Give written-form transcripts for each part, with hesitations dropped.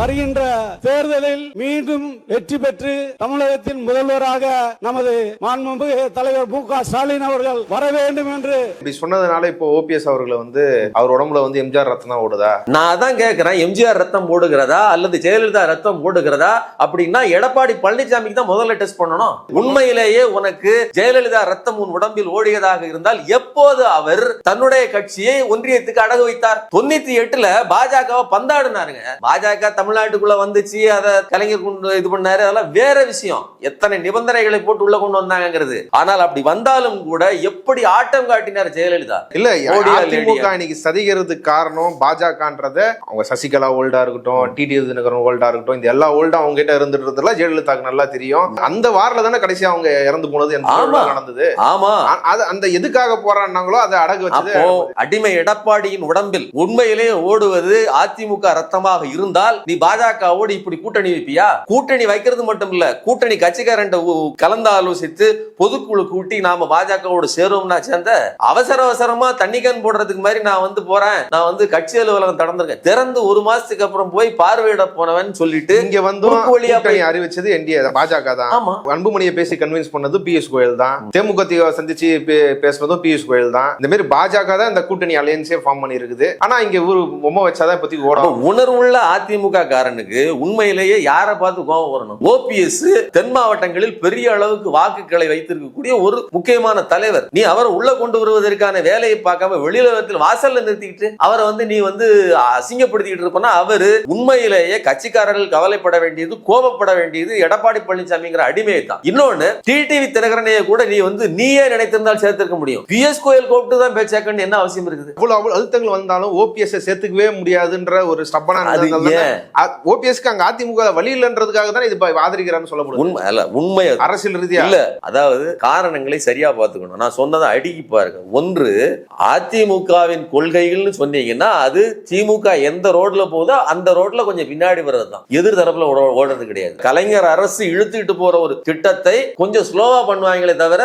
வருகின்ற தேர்தலில் மீண்டும் வெற்றி பெற்று தமிழகத்தின் முதல்வராக நமது மாண்புமிகு தலைவர் மு.க. ஸ்டாலின் அவர்கள் வர வேண்டும் என்று இப்படி சொன்னதுனால இப்போ ஓபிஎஸ் அவர்களை அவர் உடம்புல எம்ஜிஆர் ரத்தம் தான் ஓடுதா? நான் அதான் கேட்கிறேன், எம்ஜிஆர் ரத்தம் ஓடுகிறதா அல்லது ஜெயலலிதா ரத்தம் ஓடுகிறதா அப்படின்னா எடப்பாடி பழனிசாமிக்கு தான் முதல்ல டெஸ்ட் பண்ணணும். உண்மையிலேயே உனக்கு ஜெயலலிதா ரத்தம் உன் உடம்பில் ஓடியதாக இருந்தால் எப்போது அவர் தன்னுடைய கட்சியை ஒன்றியத்துக்கு அடகு வைத்தார்? 98ல பாஜகவை பந்தாடுனாருங்க. பாஜக தமிழ்நாட்டுக்குள்ள வந்துச்சு, அதை கலைஞர் கொண்டு இது பண்ணாரு, அதெல்லாம் வேற விஷயம். எத்தனை நிபந்தனைகளை போட்டு உள்ள கொண்டு வந்தாங்கிறது. ஆனால் அப்படி வந்தாலும் கூட எப்படி ஆட்டம் காட்டினார் ஜெயலலிதா. இல்ல அதிமுக இன்னைக்கு சதிக்கிறதுக்கு காரணம் பாஜகன்றத அவங்க சசிகலா ஓல்டா இருக்கட்டும், டிடிவி தினகரன் ஓல்டா இருக்கட்டும், இந்த எல்லா ஓல்டா அவங்க கிட்ட இருந்துட்டு ஜெயலலிதாக்கு நல்லா தெரியும். அந்த வாரில தானே கடைசியா அவங்க இறந்து போனது நடந்தது. ஆமா, அந்த எதுக்காக போறாங்களோ அதை அடகு வச்சது. அடிமை எடப்பாடியின் உடம்பில் உண்மையிலேயே ஓடுவது அதிமுக ரத்தமாக இருந்தால் நீ பாஜகவோடு இப்படி கூட்டணி வைப்பியா? கூட்டணி வைக்கிறது மட்டும் இல்ல, கூட்டணி கட்சிக்காரன் கலந்து ஆலோசித்து பொதுக்குழு கூட்டி நாம பாஜகவோடு சேருவோம்னா சேர்ந்த அவசரமா தண்ணி கேன் போடுறதுக்கு மாதிரி நான் போறேன், நான் கட்சி அலுவலகம் திறந்திருக்கேன், திறந்து ஒரு மாசத்துக்கு அப்புறம் போய் பார்வையிட போனவன் சொல்லிட்டு இங்க அறிவிச்சது என்டிஏ பாஜக தான். அன்புமணியை பேசி கன்வின்ஸ் பண்ணது பியூஷ் கோயல் தான். தேமுதிக சந்திச்சு பேசுனதும் பியூஷ் கோயல் தான். இந்த மாதிரி பாஜக தான் இந்த கூட்டணி அலையன்ஸே ஃபார்ம் பண்ணி இருக்குது. ஆனா இங்க ஒரு பொம்மை வச்சாதான் இப்போதைக்கு ஓடும். உணர்வுள்ள அதிமுக காரனுக்கு உண்மையிலேயே யாரை பார்த்து கோபம் வரணும்? ஓபிஎஸ் தென் மாவட்டங்களில் பெரிய அளவுக்கு வாக்குகளை வைத்திருக்கக்கூடிய ஒரு முக்கியமான தலைவர். நீ அவரை உள்ள கொண்டு வருவதற்கான வேலையை பார்க்காம வெளியுலகத்தில் வாசல்ல நிறுத்திக்கிட்டு அவரை நீ அசிங்கப்படுத்திக்கிட்டு இருப்பனா அவரு உண்மையிலேயே கட்சிக்காரர்கள் கவலைப்பட வேண்டியது, கோபப்பட வேண்டியது எடப்பாடி பழனிசாமிங்கிற அடிமையை தான். இன்னொன்னு டிடிவி தினகரனையே கூட நீயே நினைத்திருந்தால் சேர்த்திருக்க முடியும். பிஎஸ் கோயல் கூப்பிட்டு தான் பேச்சாக்கன்னு என்ன அவசியம் இருக்குது? அவ்வளவு அழுத்தங்கள் வந்தாலும் ஓபிஎஸ் சேர்த்துக்கவே முடியாதுன்ற ஒரு ஸ்டப்பனா ஓபிஎஸ்க்கு அங்க அதிமுக வழி இல்லன்றதுக்காக தான் இது ஆதரிக்கிறான்னு சொல்ல முடியும். உண்மை அரசியல் ரீதியா இல்ல, அதாவது காரணங்களை சரியா பார்த்துக்கணும். நான் சொன்னதை அடுக்கி பாருங்க. ஒன்று, அதிமுகவின் கொள்கைகள்னு சொன்னீங்கன்னா அது திமுக எந்த ரோட்ல போதோ அந்த ரோட்ல கொஞ்சம் பின்னாடி வர்றதுதான், எதிர் தரப்புல ஓடுறது கிடையாது. கலைஞர் அரசு இழுத்துட்டு போற ஒரு திட்டத்தை கொஞ்சம் ஸ்லோவா பண்ணுவாங்களே தவிர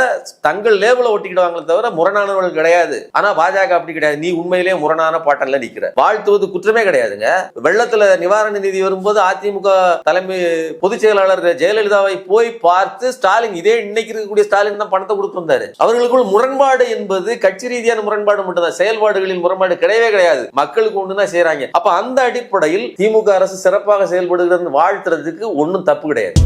தங்கள் லேபிள ஒட்டிக்கிடுவாங்களே தவிர முரணானவர்கள் கிடையாது. ஆனா பாஜக அப்படி கிடையாது. நீ உண்மையிலேயே முரணான பாட்டல்ல நிக்கிற. வாழ்த்துவது குற்றமே கிடையாதுங்க. வெள்ளத்துல நிவாரண நிதி வரும்போது அதிமுக தலைமை பொதுச் செயலாளர் ஜெயலலிதாவை போய் பார்த்து ஸ்டாலின், இதே இன்னைக்கு இருக்கக்கூடிய ஸ்டாலின் தான் பணத்தை கொடுத்து வந்தாரு. அவர்களுக்குள் முரண்பாடு என்பது கட்சி ரீதியான முரண்பாடு மட்டும்தான், செயல்பாடுகளில் முரண்பாடு கிடையவே கிடையாது. மக்களுக்கு ஒண்ணுதான் செய்யறாங்க. அப்ப அந்த அடிப்படையில் திமுக அரசு சிறப்பாக செயல்படுகிறது வாழ்த்துறதுக்கு ஒன்னும் தப்பு கிடையாது.